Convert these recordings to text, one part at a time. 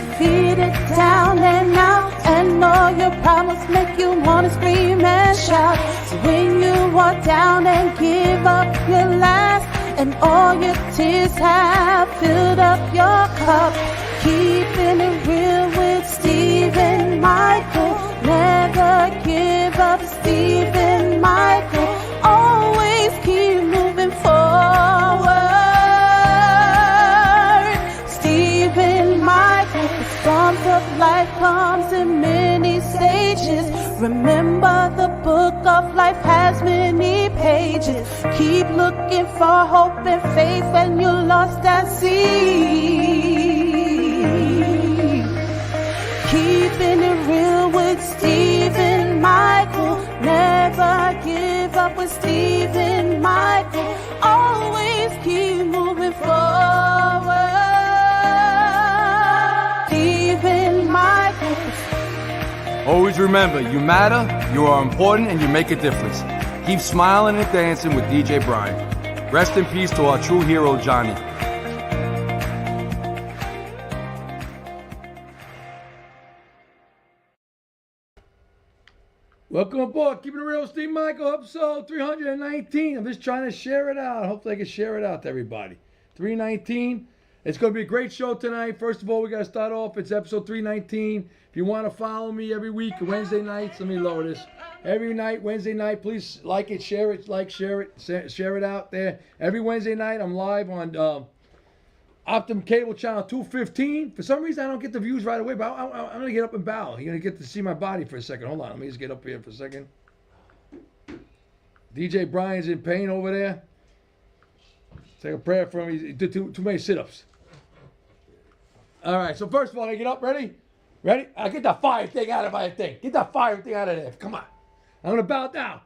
defeated down and out, and all your problems make you wanna scream and shout. So when you walk down and give up your last, and all your tears have filled up your cup, keeping it real with Stephen Michael. Never give up, Stephen Michael. Always keep moving forward. Stephen Michael. The storms of life comes in many stages. Remember, the book of life has many pages. Keep looking for hope and faith when you're lost at sea. Keeping it real with Stephen Michael. Never give up with Stephen Michael. Always keep moving forward. Stephen Michael. Always remember, you matter, you are important, and you make a difference. Keep smiling and dancing with DJ Brian. Rest in peace to our true hero, Johnny. Welcome aboard, Keeping It Real with Steve Michael, episode 319. I'm just trying to share it out. Hopefully I can share it out to everybody. 319. It's going to be a great show tonight. First of all, we got to start off. It's episode 319. If you want to follow me every week, Wednesday nights, let me lower this. Every night, Wednesday night, please like it, share it, share it out there. Every Wednesday night, I'm live on Optum Cable Channel 215. For some reason, I don't get the views right away, but I'm going to get up and bow. You're going to get to see my body for a second. Hold on, let me just get up here for a second. DJ Brian's in pain over there. Take a prayer for him. He did too many sit-ups. All right, so first of all, I get up. Ready? Ready? Get that fire thing out of my thing. Get that fire thing out of there. Come on. I'm going to bow down.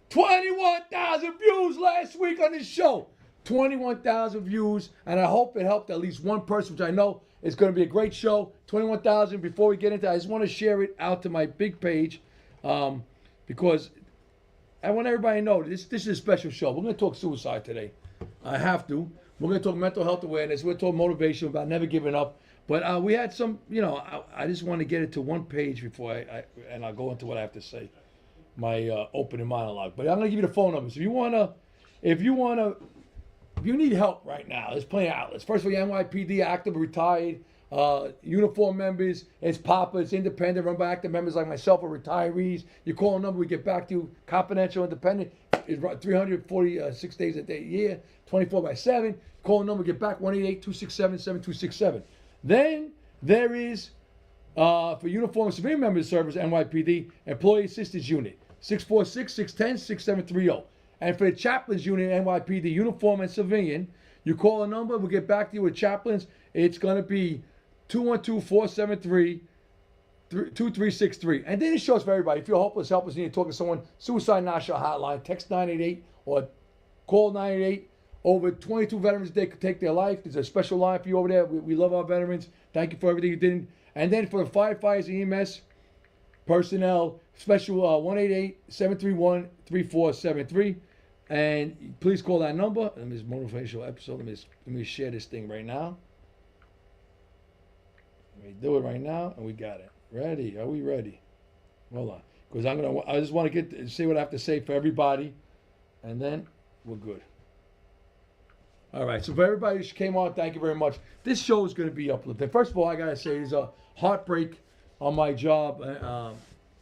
21,000 views last week on this show. 21,000 views, and I hope it helped at least one person, which I know is going to be a great show. 21,000. Before we get into it, I just want to share it out to my big page because I want everybody to know this is a special show. We're going to talk suicide today. I have to. We're going to talk mental health awareness. We're going to talk motivation about never giving up. But we had some, I just want to get it to one page before I'll go into what I have to say, my opening monologue. But I'm going to give you the phone numbers. If you need help right now, there's plenty of outlets. First of all, NYPD, active, retired, uniform members, it's PAPA, it's independent, run by active members like myself or retirees. You call a number, we get back to you, confidential, independent. It's 346 days a year, 24/7. Call a number, get back, 1-888-267-7267. Then there is, for uniform and civilian members of service, NYPD, Employee Assistance Unit, 646-610-6730. And for the chaplains unit, NYPD, uniform and civilian, you call a number, we'll get back to you with chaplains. It's going to be 212-473-2363. And then it shows for everybody. If you're hopeless, helpless, need to talk to someone, Suicide National Hotline, text 988 or call 988. Over 22 veterans a day could take their life. There's a special line for you over there. We love our veterans. Thank you for everything you did. And then for the firefighters and EMS personnel, special 1-888-731-3473. And please call that number. Let me just motivational episode. Let me share this thing right now. Let me do it right now, and we got it. Ready? Are we ready? Hold on, because I just want to see what I have to say for everybody, and then we're good. All right. So for everybody who came on, thank you very much. This show is going to be uplifting. First of all, I gotta say, there's a heartbreak on my job.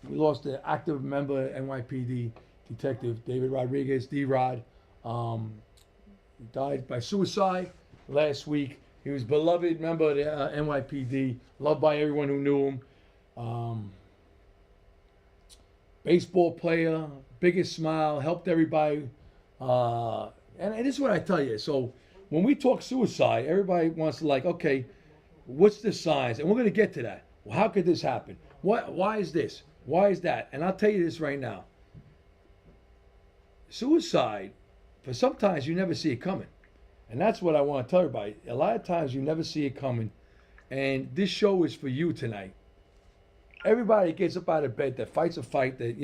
We lost an active member of NYPD. Detective David Rodriguez, D-Rod, died by suicide last week. He was a beloved member of the NYPD, loved by everyone who knew him. Baseball player, biggest smile, helped everybody. And this is what I tell you. So when we talk suicide, everybody wants to okay, what's the signs? And we're going to get to that. Well, how could this happen? Why is this? Why is that? And I'll tell you this right now. Suicide, for sometimes you never see it coming. And that's what I want to tell everybody. A lot of times you never see it coming. And this show is for you tonight. Everybody gets up out of bed that fights a fight that,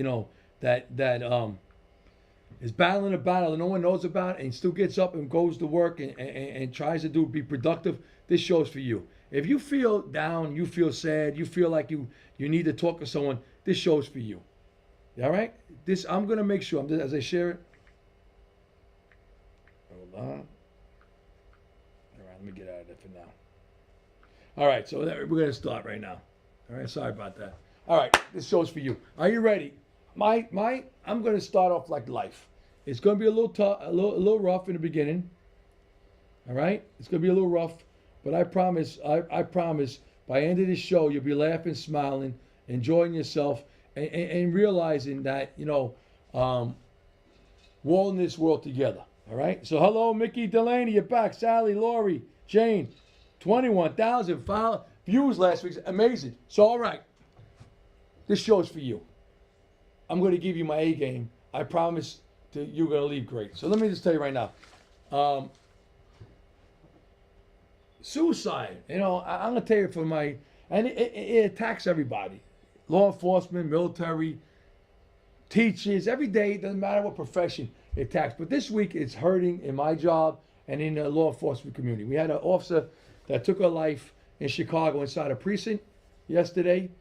is battling a battle that no one knows about and still gets up and goes to work and tries to be productive, this show's for you. If you feel down, you feel sad, you feel like you need to talk to someone, this show's for you. All right? This I'm going to make sure, as I share it. Hold on. All right, let me get out of there for now. All right, so we're going to start right now. All right, sorry about that. All right, this show's for you. Are you ready? I'm going to start off like life. It's going to be a little tough, a little rough in the beginning. All right, it's going to be a little rough, but I promise by the end of this show you'll be laughing, smiling, enjoying yourself, and realizing that we're all in this world together. All right. So hello, Mickey Delaney, you're back. Sally, Lori, Jane, 21,000 views last week. Amazing. So all right, this show's for you. I'm going to give you my A game. I promise you're going to leave great. So let me just tell you right now. Suicide. I'm going to tell you and it attacks everybody. Law enforcement, military, teachers, every day, it doesn't matter what profession it attacks. But this week it's hurting in my job and in the law enforcement community. We had an officer that took her life in Chicago inside a precinct yesterday.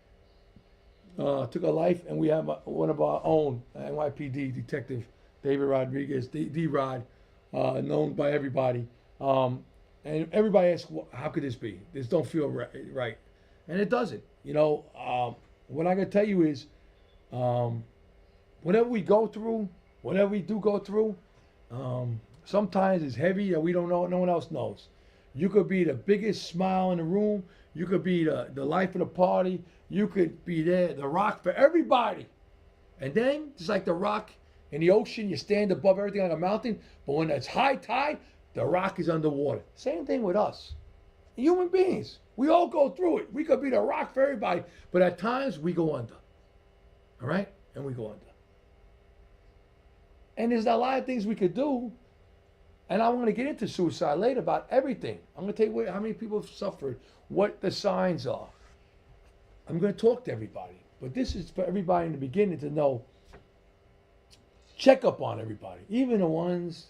Took her life, and we have one of our own NYPD detective, David Rodriguez, D-Rod, known by everybody. And everybody asks, well, how could this be? This don't feel right. And it doesn't. What I'm going to tell you is, whatever we go through, whatever we do go through, sometimes it's heavy that we don't know, no one else knows. You could be the biggest smile in the room. You could be the life of the party. You could be there, the rock for everybody. And then, just like the rock in the ocean, you stand above everything like a mountain. But when it's high tide, the rock is underwater. Same thing with us. Human beings. We all go through it. We could be the rock for everybody. But at times, we go under. All right? And we go under. And there's a lot of things we could do. And I'm going to get into suicide later about everything. I'm going to tell you how many people have suffered, what the signs are. I'm going to talk to everybody. But this is for everybody in the beginning to know. Check up on everybody. Even the ones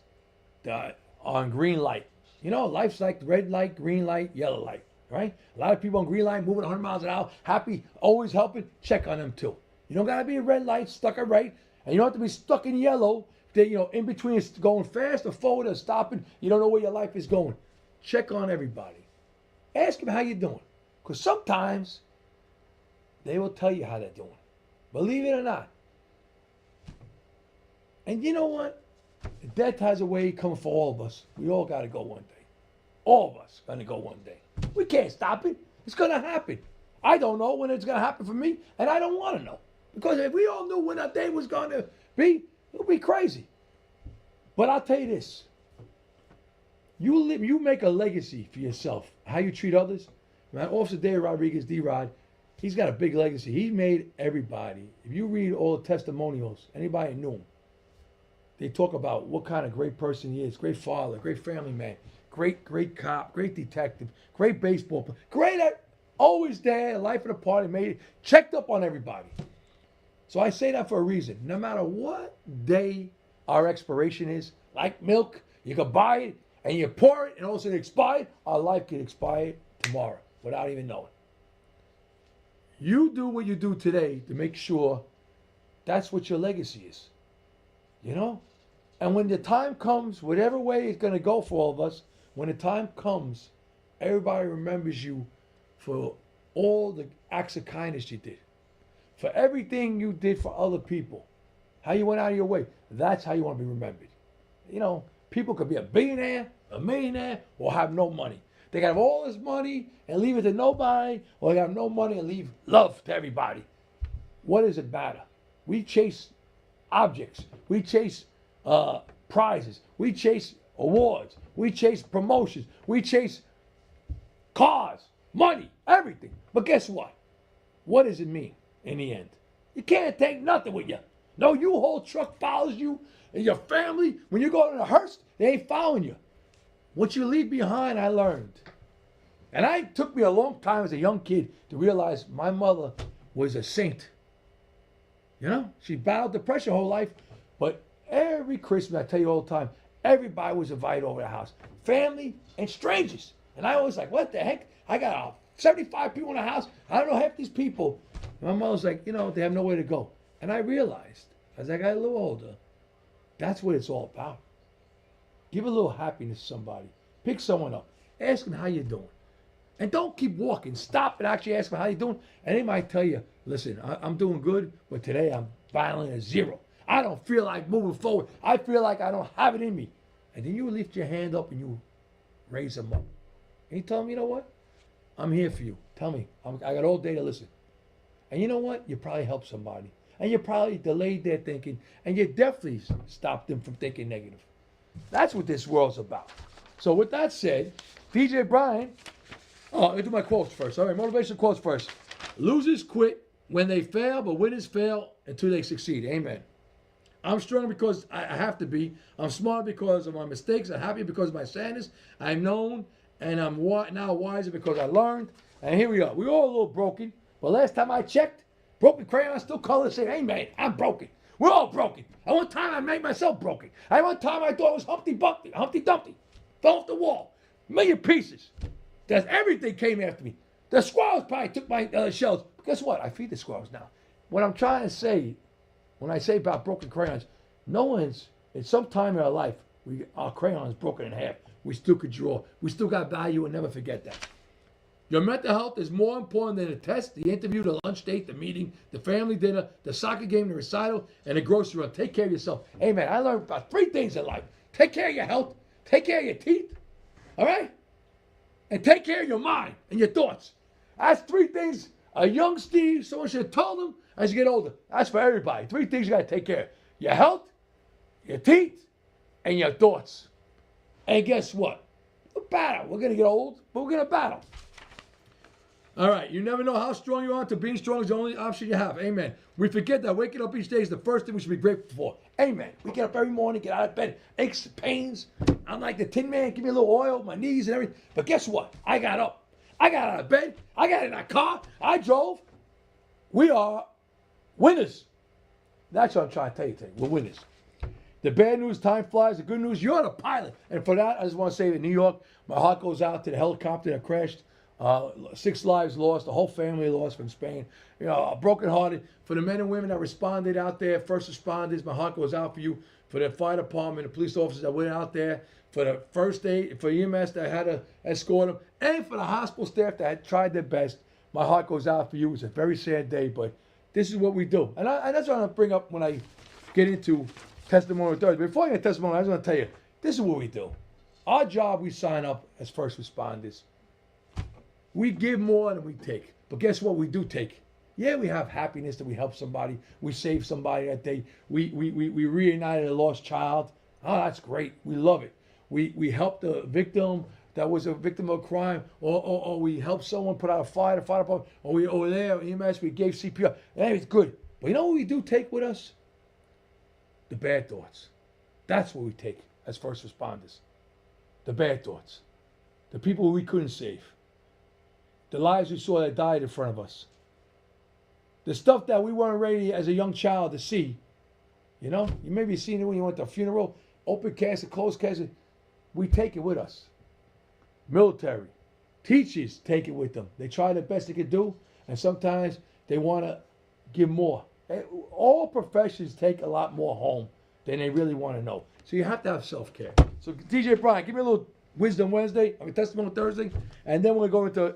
that are on green light. Life's like red light, green light, yellow light. Right? A lot of people on green light moving 100 miles an hour, happy, always helping. Check on them too. You don't got to be a red light, stuck at right. And you don't have to be stuck in yellow. In between it's going fast or forward or stopping. You don't know where your life is going. Check on everybody. Ask them how you're doing. Because sometimes they will tell you how they're doing. Believe it or not. And you know what? Death has a way coming for all of us. We all got to go one day. All of us going to go one day. We can't stop it. It's going to happen. I don't know when it's going to happen for me, and I don't want to know. Because if we all knew when that day was going to be, it would be crazy. But I'll tell you this. You make a legacy for yourself. How you treat others. Man, Officer David Rodriguez, D-Rod, he's got a big legacy. He made everybody. If you read all the testimonials, anybody knew him, they talk about what kind of great person he is. Great father, great family man, great cop, great detective, great baseball player, great at always there, life of the party, made it, checked up on everybody. So I say that for a reason. No matter what day our expiration is, like milk, you can buy it and you pour it and all of a sudden it expired. Our life could expire tomorrow without even knowing. You do what you do today to make sure that's what your legacy is. And when the time comes, whatever way it's going to go for all of us, when the time comes, everybody remembers you for all the acts of kindness you did. For everything you did for other people. How you went out of your way. That's how you want to be remembered. People could be a billionaire, a millionaire, or have no money. They can have all this money and leave it to nobody, or they have no money and leave love to everybody. What does it matter? We chase objects. We chase prizes. We chase awards. We chase promotions. We chase cars, money, everything. But guess what? What does it mean in the end? You can't take nothing with you. No U-Haul truck follows you and your family. When you go to the hearse, they ain't following you. What you leave behind, I learned. And it took me a long time as a young kid to realize my mother was a saint. She battled depression her whole life, but Every Christmas, I tell you all the time, everybody was invited over to the house. Family and strangers. And I always like, what the heck? I got 75 people in the house. I don't know half these people. And my mom was like, they have nowhere to go. And I realized, as I got a little older, that's what it's all about. Give a little happiness to somebody. Pick someone up. Ask them how you're doing. And don't keep walking. Stop and actually ask them how you're doing. And they might tell you, listen, I'm doing good, but today I'm battling a 0. I don't feel like moving forward. I feel like I don't have it in me. And then you lift your hand up and you raise them up. And you tell them, you know what? I'm here for you. Tell me. I got all day to listen. And you know what? You probably helped somebody. And you probably delayed their thinking. And you definitely stopped them from thinking negative. That's what this world's about. So with that said, DJ Brian, let me do my quotes first. All right, motivational quotes first. Losers quit when they fail, but winners fail until they succeed. Amen. I'm strong because I have to be. I'm smart because of my mistakes. I'm happy because of my sadness. I'm known, and I'm now wiser because I learned. And here we are. We're all a little broken, but last time I checked, broken crayons still color the same. Amen. I'm broken. We're all broken. At one time, I made myself broken. At one time, I thought it was Humpty Dumpty. Fell off the wall. A million pieces. Everything came after me. The squirrels probably took my shells. But guess what? I feed the squirrels now. What I'm trying to say, when I say about broken crayons, in some time in our life, our crayon is broken in half. We still could draw. We still got value, and never forget that. Your mental health is more important than the test, the interview, the lunch date, the meeting, the family dinner, the soccer game, the recital, and the grocery run. Take care of yourself. Amen. I learned about 3 things in life. Take care of your health. Take care of your teeth. All right? And take care of your mind and your thoughts. That's 3 things a young Steve, someone should have told him as you get older. That's for everybody. 3 things you got to take care of. Your health, your teeth, and your thoughts. And guess what? We'll battle. We're going to get old, but we're going to battle. All right. You never know how strong you are until being strong is the only option you have. Amen. We forget that waking up each day is the first thing we should be grateful for. Amen. We get up every morning, get out of bed, aches, pains. I'm like the Tin Man. Give me a little oil, my knees and everything. But guess what? I got up. I got out of bed. I got in that car. I drove. We are winners. That's what I'm trying to tell you today. We're winners. The bad news, time flies. The good news, you're the pilot. And for that, I just want to say in New York, my heart goes out to the helicopter that crashed. 6 lives lost, the whole family lost from Spain. Brokenhearted. For the men and women that responded out there, first responders, my heart goes out for you. For the fire department, the police officers that went out there, for the first aid, for EMS that had to escort them, and for the hospital staff that had tried their best. My heart goes out for you. It's a very sad day, but this is what we do. And that's what I'm going to bring up when I get into Testimony Thursday. Before I get testimony, I just want to tell you, this is what we do. Our job, we sign up as first responders. We give more than we take. But guess what? We do take. Yeah, we have happiness that we help somebody. We save somebody that day. We reunited a lost child. Oh, that's great. We love it. We helped a victim that was a victim of a crime. Or we helped someone put out a fire, the fire department. Or we over there, EMS, we gave CPR. Hey, it's good. But you know what we do take with us? The bad thoughts. That's what we take as first responders. The bad thoughts. The people we couldn't save. The lives we saw that died in front of us. The stuff that we weren't ready as a young child to see. You know, you may be seeing it when you went to a funeral, open casket, closed casket. We take it with us. Military. Teachers take it with them. They try the best they can do, and sometimes they want to give more. All professions take a lot more home than they really want to know. So you have to have self-care. So DJ Brian, give me a little Wisdom Wednesday, Testimony Thursday, and then we'll go into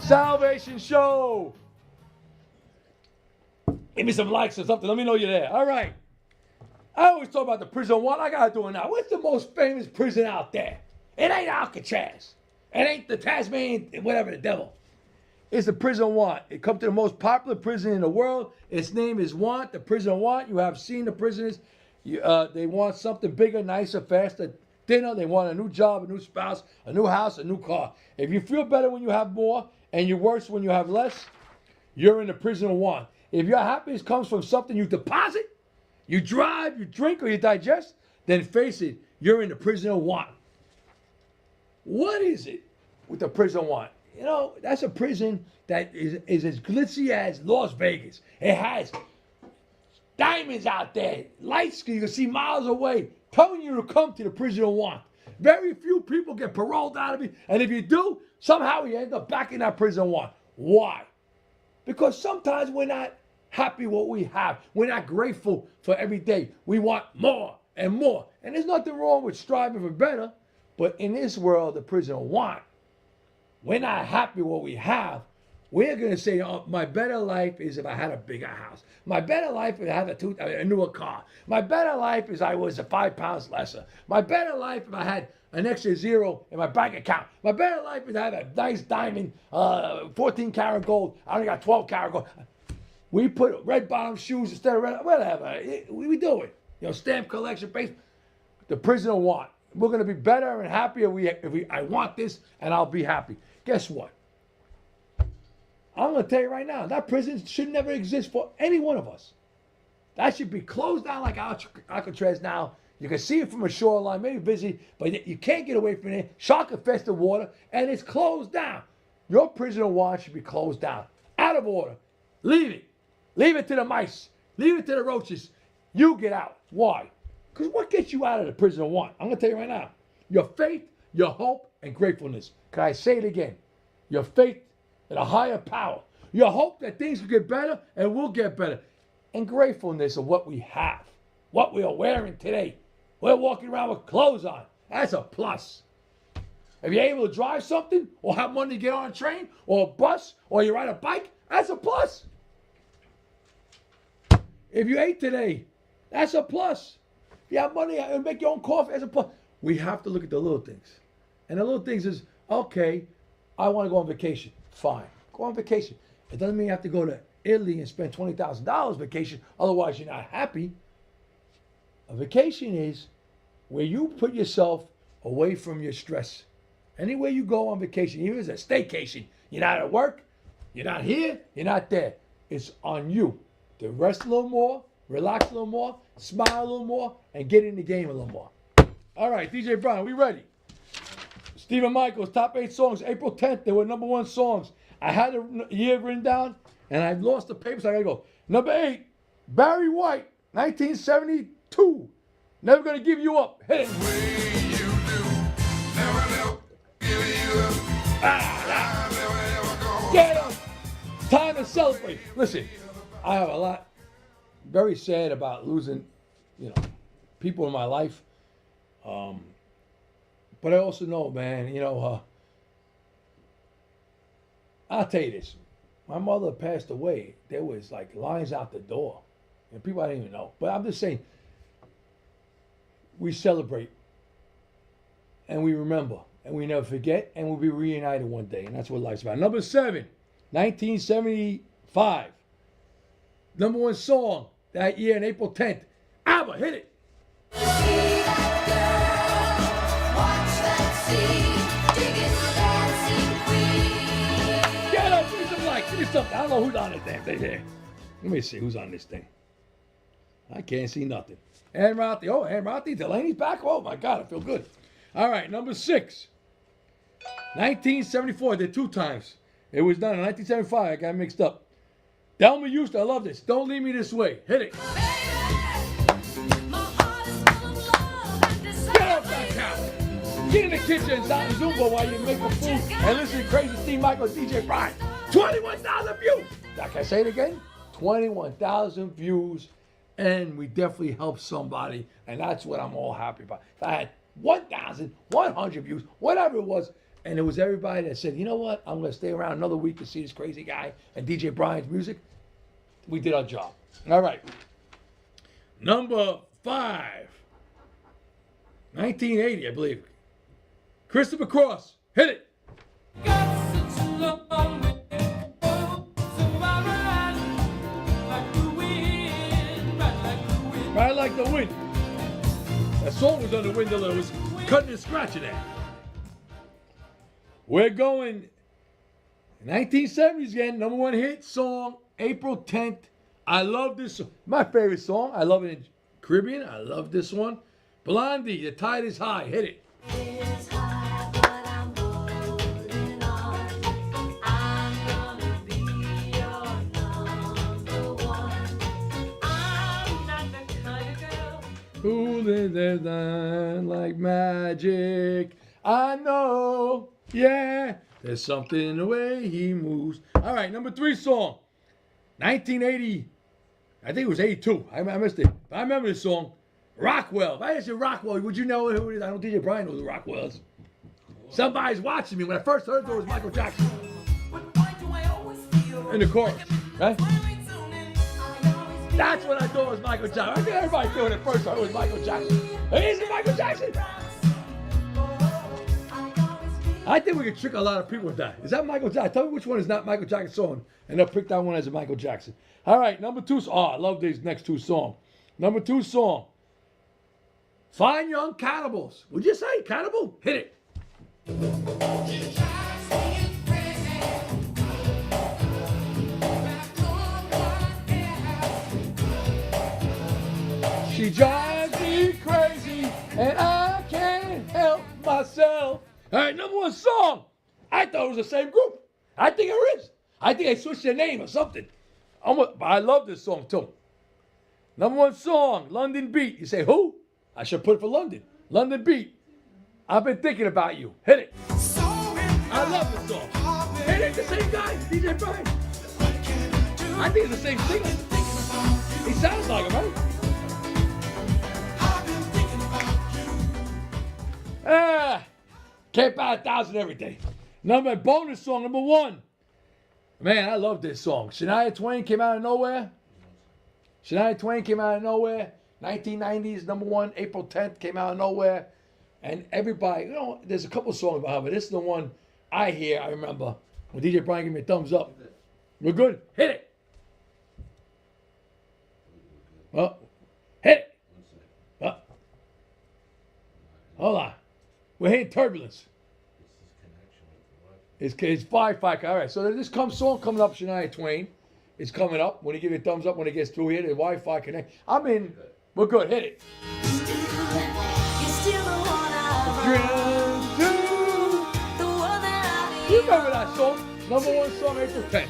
Salvation Show. Give me some likes or something. Let me know you're there. All right. I always talk about the prison one. I got to do it now. What's the most famous prison out there? It ain't Alcatraz. It ain't the Tasmanian, whatever, the devil. It's the prison Want. It comes to the most popular prison in the world. Its name is Want, the prison Want. You have seen the prisoners. They want something bigger, nicer, faster. Dinner. They want a new job, a new spouse, a new house, a new car. If you feel better when you have more and you're worse when you have less, you're in the prison of Want. If your happiness comes from something you deposit, you drive, you drink, or you digest, then face it, you're in the prison of Want. What is it with the prison Want? You know, that's a prison that is as glitzy as Las Vegas. It has diamonds out there, lights you can see miles away, telling you to come to the prison of want. Very few people get paroled out of it, and if you do, somehow you end up back in that prison of want. Why? Because sometimes we're not happy what we have. We're not grateful for every day. We want more and more. And there's nothing wrong with striving for better, but in this world, the prison of want, we're not happy what we have. We're going to say, oh, my better life is if I had a bigger house. My better life is I had a newer car. My better life is I was 5 pounds lesser. My better life if I had an extra zero in my bank account. My better life is I had a nice diamond, 14 karat gold. I only got 12 karat gold. We put red bottom shoes instead of red, whatever. We do it. You know, stamp collection, base. The prison of want. We're going to be better and happier I want this and I'll be happy. Guess what? I'm going to tell you right now, that prison should never exist for any one of us. That should be closed down like Alcatraz now. You can see it from a shoreline, maybe busy, but you can't get away from it. Shark-infested water, and it's closed down. Your prison of want should be closed down. Out of order. Leave it. Leave it to the mice. Leave it to the roaches. You get out. Why? Because what gets you out of the prison of want? I'm going to tell you right now. Your faith, your hope, and gratefulness. Can I say it again? Your faith in a higher power. Your hope that things will get better and will get better. And gratefulness of what we have. What we are wearing today. We're walking around with clothes on. That's a plus. If you're able to drive something or have money to get on a train or a bus or you ride a bike, that's a plus. If you ate today, that's a plus. If you have money and make your own coffee, that's a plus. We have to look at the little things. And the little things is, okay, I want to go on vacation. Fine. Go on vacation. It doesn't mean you have to go to Italy and spend $20,000 vacation. Otherwise, you're not happy. A vacation is where you put yourself away from your stress. Anywhere you go on vacation, even if it's a staycation, you're not at work, you're not here, you're not there. It's on you to rest a little more, relax a little more, smile a little more, and get in the game a little more. All right, DJ Brian, we ready? Stephen Michaels, top 8 songs. April 10th, they were #1 songs. I had the year written down, and I lost the paper, so I got to go. Number 8, Barry White, 1972. Never Gonna Give You Up. Hit it. Get up. Time to celebrate. Listen, I have a lot, very sad about losing, people in my life. But I also know, man, I'll tell you this. My mother passed away. There was like lines out the door. And people I didn't even know. But I'm just saying, we celebrate. And we remember. And we never forget. And we'll be reunited one day. And that's what life's about. Number 7, 1975. #1 song that year on April 10th. ABBA, hit it. Get up, give me some light, give me something. I don't know who's on this damn thing here. Let me see who's on this thing. I can't see nothing. Ann Rothi. Oh, Ann Rothi. Delaney's back. Oh, my God, I feel good. All right, number 6. 1974. Did 2 times. It was done in 1975. I got mixed up. Delma Houston. I love this. Don't Leave Me This Way. Hit it. Get off that couch. Get in the kitchen and start Zumba while you're making food and listen to Crazy Steve Michael and DJ Brian. 21,000 views. Can I say it again? 21,000 views. And we definitely helped somebody. And that's what I'm all happy about. If I had 1,100 views, whatever it was, and it was everybody that said, you know what, I'm going to stay around another week to see this crazy guy and DJ Brian's music, we did our job. All right. Number 5. 1980, I believe. Christopher Cross. Hit it. Ride like the wind. That song was on the wind a little. It was cutting and scratching it. We're going 1970s again. #1 hit song, April 10th. I love this song. My favorite song. I love it in Caribbean. I love this one. Blondie, The Tide Is High. Hit it. moving this line like magic. I know, yeah, there's something in the way he moves. All right, number 3 song, 1980. I think it was 82. I missed it. But I remember this song. Rockwell. If I said Rockwell, would you know who it is? I don't think DJ Brian knows who Rockwell is. Somebody's watching me. When I first heard it was Michael Jackson. In the chorus, right? That's what I thought was Michael Jackson. I think everybody thought when it first heard it was Michael Jackson. Is it Michael Jackson? I think we could trick a lot of people with that. Is that Michael Jackson? Tell me which one is not Michael Jackson's song, and they'll pick that one as a Michael Jackson. All right, number 2. Oh, I love these next 2 songs. Number 2 song. Fine Young Cannibals. Would you say Cannibal? Hit it. She drives me crazy, and I can't help myself. All right, number 1 song. I thought it was the same group. I think it is. I think they switched their name or something. I love this song too. Number 1 song, London Beat. You say who? I should put it for London. London Beat. I've been thinking about you. Hit it. I love this song. It ain't the same guy, DJ Brian. I think it's the same singer. He sounds like him, right? Can't buy 1,000 every day. Bonus song number 1. Man, I love this song. Shania Twain came out of nowhere. 1990s, number 1. April 10th came out of nowhere. And everybody, there's a couple songs about her, but this is the one I remember. When DJ Brian gave me a thumbs up. We're good? Hit it. Oh, hit it. Oh. Hold on. We're hitting turbulence. It's Wi-Fi. All right, so this song coming up, Shania Twain. It's coming up. When you give me a thumbs up when it gets through here, the Wi-Fi connect. I'm in. We're good. Hit it. You remember that song? Number 1 song, April 10th.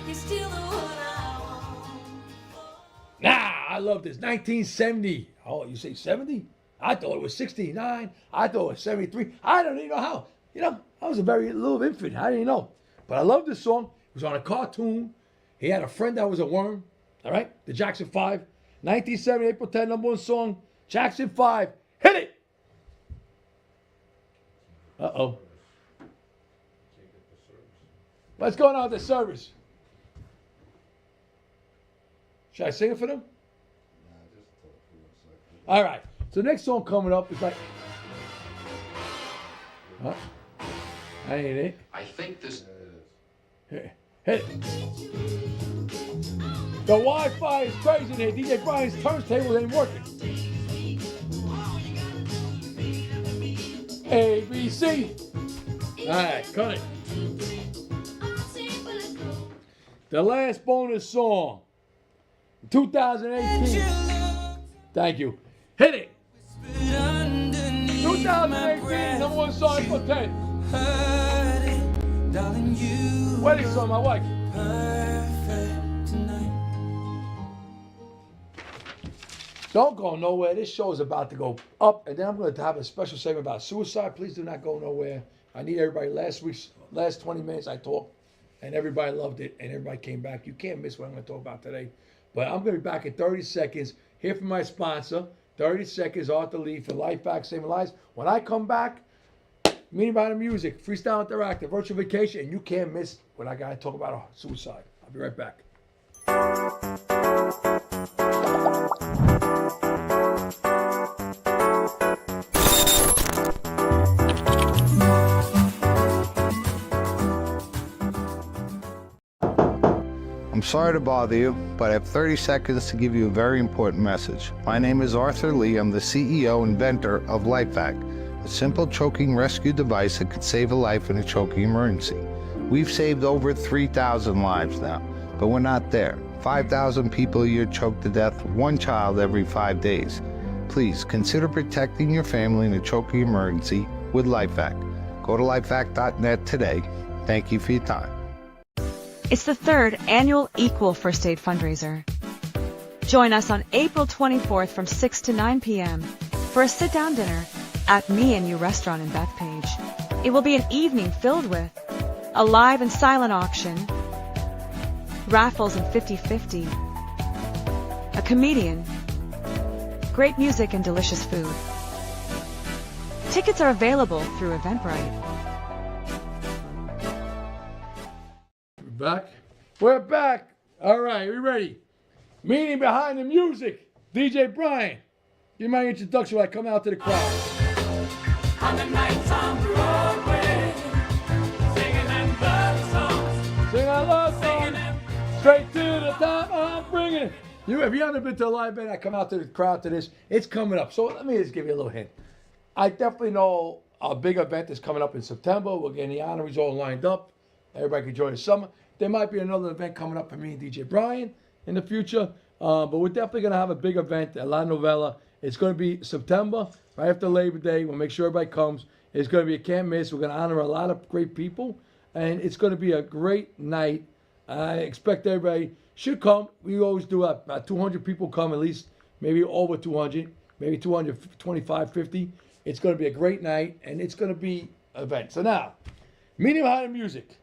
Nah, I love this. 1970. Oh, you say 70? I thought it was 69. I thought it was 73. I don't even know how. I was a very little infant. I didn't know. But I love this song. It was on a cartoon. He had a friend that was a worm. All right? The Jackson 5. 1970, April 10, number 1 song. Jackson 5. Hit it! Uh-oh. What's going on with the service? Should I sing it for them? All right. So the next song coming up is like... Huh? I ain't it. I think this... Hit it. The Wi-Fi is crazy in here. DJ Brian's turntable ain't working. A, B, C. All right, cut it. The last bonus song. 2018. Thank you. Hit it. 2018, number 1 song for 10. Wedding song, my wife. Don't go nowhere. This show is about to go up, and then I'm going to have a special segment about suicide. Please do not go nowhere. I need everybody. Last 20 minutes I talked, and everybody loved it, and everybody came back. You can't miss what I'm going to talk about today. But I'm going to be back in 30 seconds. Hear from my sponsor. 30 seconds, Arthur Lee for Life Back, Saving Lives. When I come back, meaning by the music, Freestyle Interactive, Virtual Vacation, and you can't miss what I got to talk about suicide. I'll be right back. I'm sorry to bother you, but I have 30 seconds to give you a very important message. My name is Arthur Lee. I'm the CEO and inventor of LifeVac, a simple choking rescue device that could save a life in a choking emergency. We've saved over 3,000 lives now, but we're not there. 5,000 people a year choke to death, 1 child every 5 days. Please consider protecting your family in a choking emergency with LifeVac. Go to lifevac.net today. Thank you for your time. It's the 3rd annual Equal First Aid fundraiser. Join us on April 24th from 6 to 9 p.m. for a sit-down dinner at Me and You restaurant in Bethpage. It will be an evening filled with a live and silent auction, raffles and 50-50, a comedian, great music and delicious food. Tickets are available through Eventbrite. Back? We're back. All right, we ready? Meaning behind the music. DJ Brian, give my introduction when I come out to the crowd. On the nights on Broadway, singing them love songs. Sing our love song. Straight to the top, I'm bringing it. If you haven't been to a live band, I come out to the crowd to this. It's coming up. So let me just give you a little hint. I definitely know a big event is coming up in September. We're getting the honorees all lined up. Everybody can join the summer. There might be another event coming up for me and DJ Brian in the future. But we're definitely going to have a big event at La Novella. It's going to be September, right after Labor Day. We'll make sure everybody comes. It's going to be a can't miss. We're going to honor a lot of great people. And it's going to be a great night. I expect everybody should come. We always do about 200 people come, at least maybe over 200, maybe 225, 50. It's going to be a great night, and it's going to be an event. So now, meaning behind the music.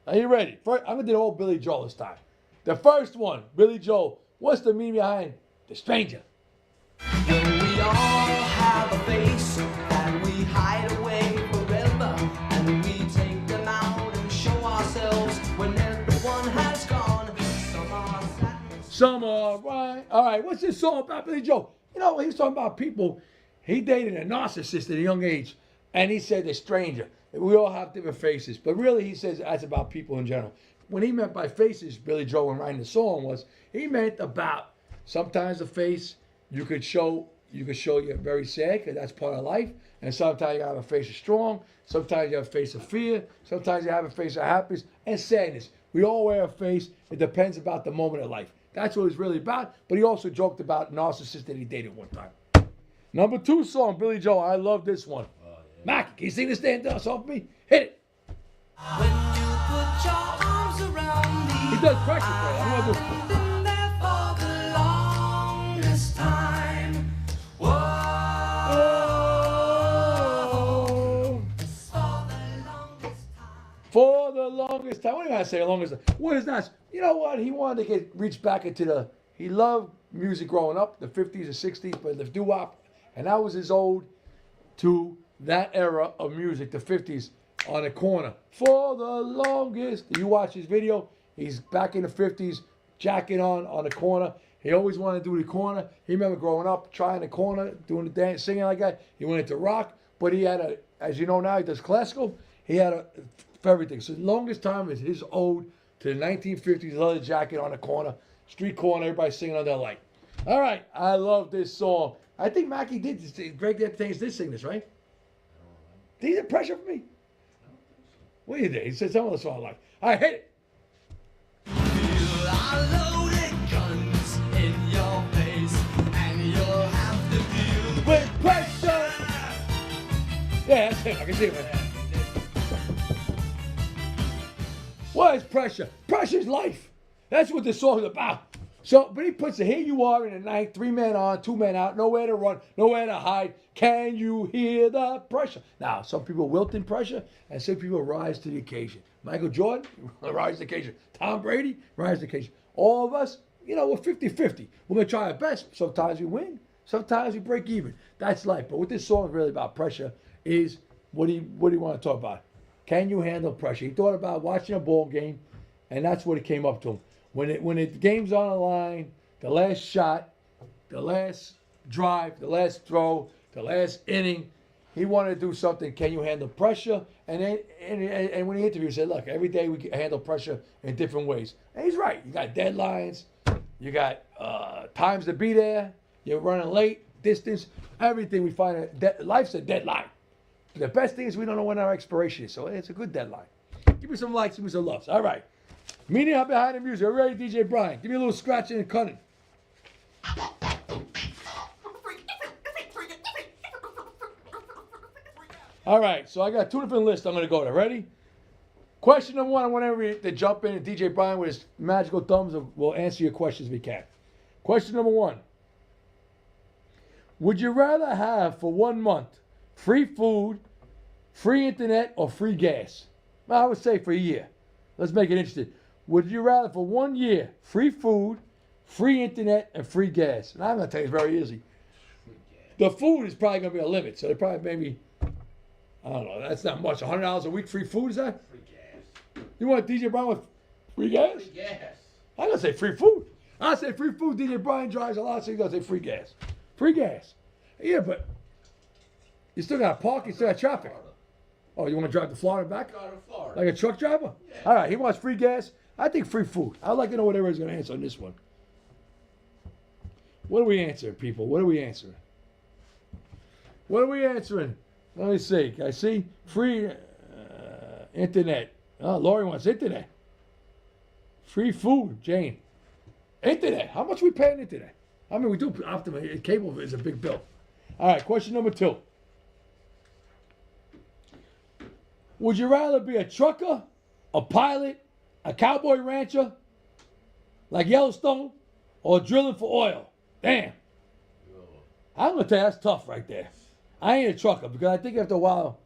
Are you ready? First, I'm going to do the whole Billy Joel this time. The first one, Billy Joel. What's the meaning behind The Stranger? Well, we all have a face that we hide away forever, and we take them out and show ourselves when everyone has gone. Some are sadness. Some are right. All right, what's this song about, Billy Joel? You know, he's talking about people. He dated a narcissist at a young age, and he said The Stranger. We all have different faces, but really he says that's about people in general. When he meant by faces, Billy Joel, when writing the song, was he meant about sometimes a face you could show you're very sad because that's part of life, and sometimes you have a face of strong, sometimes you have a face of fear, sometimes you have a face of happiness and sadness. We all wear a face. It depends about the moment of life. That's what it's really about. But he also joked about narcissists that he dated one time. Number 2 song, Billy Joel. I love this one. Mac, can you sing this damn song for me? Hit it. When you put your arms around me, He does pressure for it. I'm gonna do I've been there for the longest time. Whoa, for the longest time. What do you gotta say? The longest time. What is that? You know what? He wanted to reach back into the. He loved music growing up, the 50s and 60s, but the doo-wop, and that was his ode to that era of music, the 50s, on the corner. For the longest. You watch his video, he's back in the 50s, jacket on the corner. He always wanted to do the corner. He remember growing up, trying the corner, doing the dance, singing like that. He went into rock, but he had as you know now, he does classical. He had for everything. So the longest time is his ode to the 1950s, leather jacket on the corner, street corner, everybody singing on their light. All right, I love this song. I think Mackie did this. Greg Entertains did sing this, right? Did he get pressure for me? What do you think? He said some of the song I like. All right, hit it. feel our loaded guns in your face, and you'll have to deal With pressure. Yeah, that's it. I can see it. Man. What is pressure? Pressure is life. That's what this song is about. So, but he puts it, here you are in the night, 3 men on, 2 men out, nowhere to run, nowhere to hide. Can you hear the pressure? Now, some people wilt in pressure, and some people rise to the occasion. Michael Jordan, rise to the occasion. Tom Brady, rise to the occasion. All of us, you know, we're 50-50. We're going to try our best. Sometimes we win, sometimes we break even. That's life. But what this song is really about, pressure, is what do you want to talk about? Can you handle pressure? He thought about watching a ball game, and that's what it came up to him. When the game's on the line, the last shot, the last drive, the last throw, the last inning, he wanted to do something. Can you handle pressure? And when he interviewed, he said, look, every day we handle pressure in different ways. And he's right. You got deadlines. You got times to be there. You're running late, distance, everything we find. Life's a deadline. The best thing is we don't know when our expiration is, so it's a good deadline. Give me some likes, give me some loves. All right. Meaning up behind the music. Are you ready, DJ Brian? Give me a little scratching and cutting. All right, so I got 2 different lists I'm going to go to. Ready? Question number 1, I want everybody to jump in, and DJ Brian with his magical thumbs will answer your questions if he can. Question number 1. Would you rather have for 1 month free food, free internet, or free gas? Well, I would say for a year. Let's make it interesting. Would you rather for 1 year free food, free internet, and free gas? And I'm going to tell you it's very easy. The food is probably going to be a limit. So they probably maybe, I don't know, that's not much. $100 a week free food, is that? Free gas. You want DJ Brown with free gas? Free gas. I'm going to say free food. I say free food. DJ Brian drives a lot, so he's going to say free gas. Free gas. Yeah, but you still got to park. You still got traffic. Oh, you want to drive to Florida back? Go to Florida. Like a truck driver? Yeah. All right, he wants free gas. I think free food. I'd like to know what everyone's going to answer on this one. What do we answer, people? What are we answering? What are we answering? Let me see. I see free internet. Oh, Lori wants internet. Free food, Jane. Internet. How much we pay on internet? I mean, we do optimize. Cable is a big bill. All right, question number 2. Would you rather be a trucker, a pilot, a cowboy rancher, like Yellowstone, or drilling for oil? Damn. I'm going to tell you, that's tough right there. I ain't a trucker because I think after a while,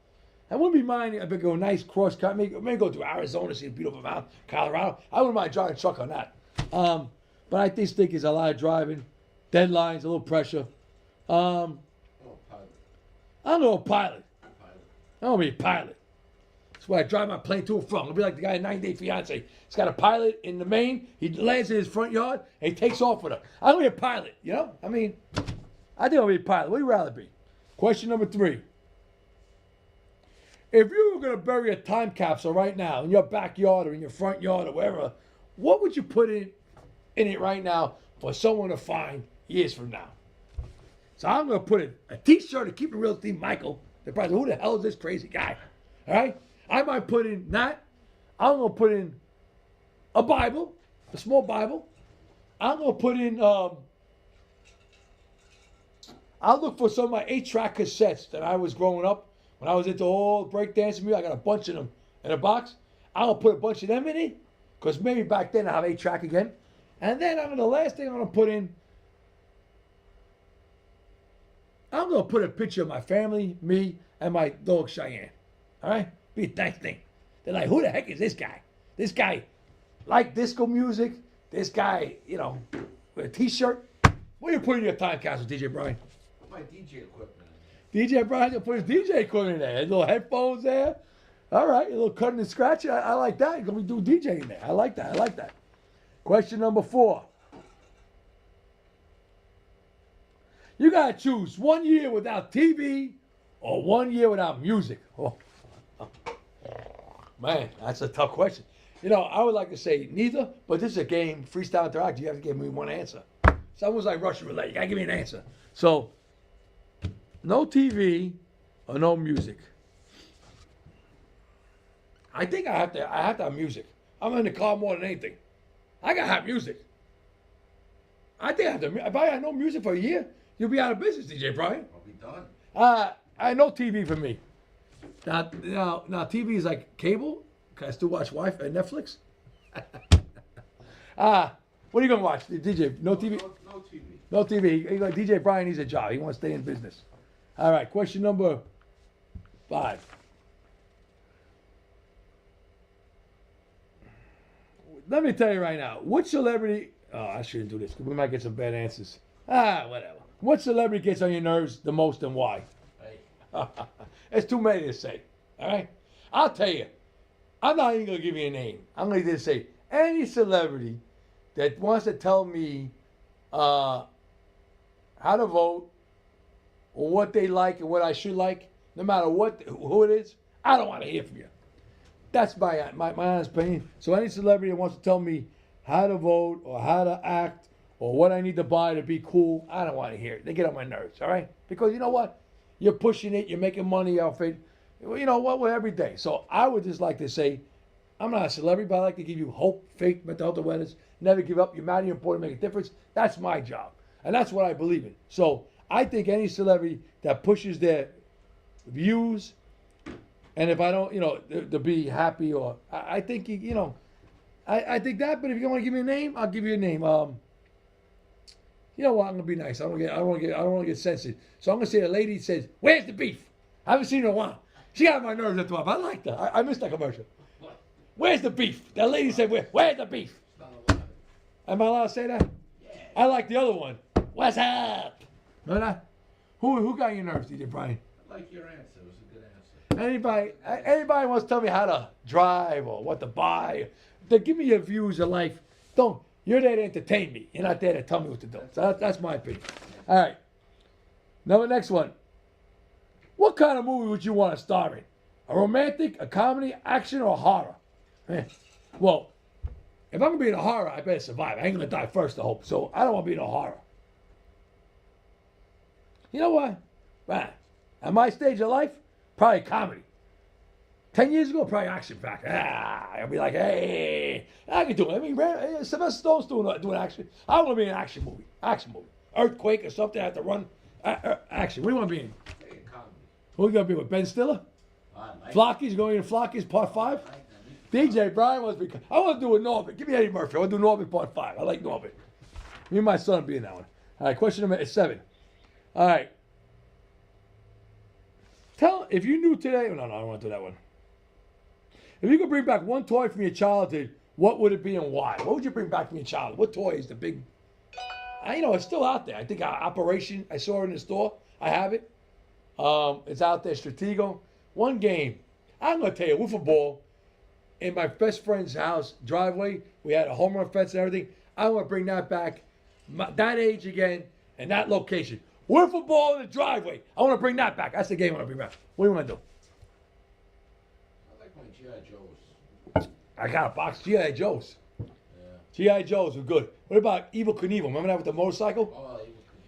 I wouldn't be minding if I go nice cross country, maybe go to Arizona, see the beautiful mountain, Colorado. I wouldn't mind driving a truck on that. But I just think there's a lot of driving, deadlines, a little pressure. Oh, pilot. I don't know a pilot. Pilot. I don't want to be a pilot. That's why I drive my plane to and from. I'll be like the guy in 90 Day Fiance. He's got a pilot in the main. He lands in his front yard and he takes off with her. I don't be a pilot, you know? I mean, I think I'll be a pilot. What would you rather be? Question number 3. If you were going to bury a time capsule right now in your backyard or in your front yard or wherever, what would you put in it right now for someone to find years from now? So I'm going to put a T-shirt to keep it real, Steve Michael. They're probably, who the hell is this crazy guy? All right? I might put in that. I'm going to put in a Bible, a small Bible. I'm going to put in, I'll look for some of my 8-track cassettes that I was growing up. When I was into all breakdancing music, I got a bunch of them in a box. I'm going to put a bunch of them in it, because maybe back then I'll have 8-track again. And then the last thing I'm going to put in, I'm going to put a picture of my family, me, and my dog Cheyenne. All right? Be a nice thing. They're like, who the heck is this guy? This guy like disco music. This guy, you know, with a T-shirt. What are you putting in your time capsule, DJ Brian? My DJ equipment. DJ Brian, you put his DJ equipment in there. His little headphones there. All right, a little cutting and scratching. I like that. You're going to do DJ in there. I like that. I like that. Question number 4. You got to choose 1 year without TV or 1 year without music. Oh. Man, that's a tough question. You know, I would like to say neither, but this is a game, freestyle interactive. You have to give me one answer. It's almost like Russian roulette. You got to give me an answer. So, no TV or no music. I think I have to have music. I'm in the car more than anything. I gotta have music. I think I have to. If I had no music for a year, you'll be out of business, DJ Brian. I'll be done. I no TV for me. Now TV is like cable. Can I still watch Wi-Fi and Netflix? What are you gonna watch, DJ? No TV. No TV. No TV. DJ Brian needs a job. He wants to stay in business. All right. Question number 5. Let me tell you right now, which celebrity... Oh, I shouldn't do this because we might get some bad answers. Whatever. What celebrity gets on your nerves the most and why? Hey. There's too many to say. All right? I'll tell you. I'm not even going to give you a name. I'm going to say any celebrity that wants to tell me how to vote or what they like and what I should like, no matter who it is, I don't want to hear from you. That's my honest opinion. So any celebrity that wants to tell me how to vote or how to act or what I need to buy to be cool, I don't want to hear it. They get on my nerves, all right? Because you know what? You're pushing it. You're making money off it. You know what? Well, every day. So I would just like to say, I'm not a celebrity, but I like to give you hope, faith, mental health awareness. Never give up. You're matter. You're important. Make a difference. That's my job. And that's what I believe in. So I think any celebrity that pushes their views, and if I don't, to be happy, or I think, I think that. But if you want to give me a name, I'll give you a name. You know what? I'm gonna be nice. I don't want to get sensitive. So I'm gonna say the lady says, "Where's the beef?" I haven't seen her in a while. She got on my nerves at the moment. I like that. I missed that commercial. Where's the beef? That lady said, "Where's the beef?" Am I allowed to say that? I like the other one. What's up? Remember that? Who got your nerves, DJ Brian? I like your answer. It was a good answer. Anybody wants to tell me how to drive or what to buy? They give me your views of life. You're there to entertain me. You're not there to tell me what to do. So that's my opinion. All right. Now the next one. What kind of movie would you want to star in? A romantic, a comedy, action, or a horror? Well, if I'm gonna be in a horror, I better survive. I ain't gonna die first, I hope. So I don't want to be in a horror. You know what? At my stage of life, probably comedy. 10 years ago, probably action factor. I'll be like, hey, I can do it. I mean, Sylvester Stallone's doing action. I want to be in an action movie. Action movie. Earthquake or something. I have to run. Action. What do you want to be in? Hey, comedy. Who you going to be with? Ben Stiller? I like Flocky's going in Flocky's Part 5? DJ Brian wants to be. I want to do a Norbit. Give me Eddie Murphy. I want to do Norbit Part 5. I like Norbit. Me and my son will be in that one. All right, question number 7. All right. If you knew today. No, I don't want to do that one. If you could bring back one toy from your childhood, what would it be and why? What would you bring back from your childhood? What toy is the big? It's still out there. I think Operation. I saw it in the store. I have it. It's out there. Stratego. One game. I'm gonna tell you, wiffle ball in my best friend's house driveway. We had a home run fence and everything. I want to bring that back. That age again and that location. Wiffle ball in the driveway. I want to bring that back. That's the game I want to bring back. What do you want to do? I like my G.I. Joes. I got a box. G.I. Joes. Yeah. G.I. Joes were good. What about Evil Knievel? Remember that with the motorcycle? Oh,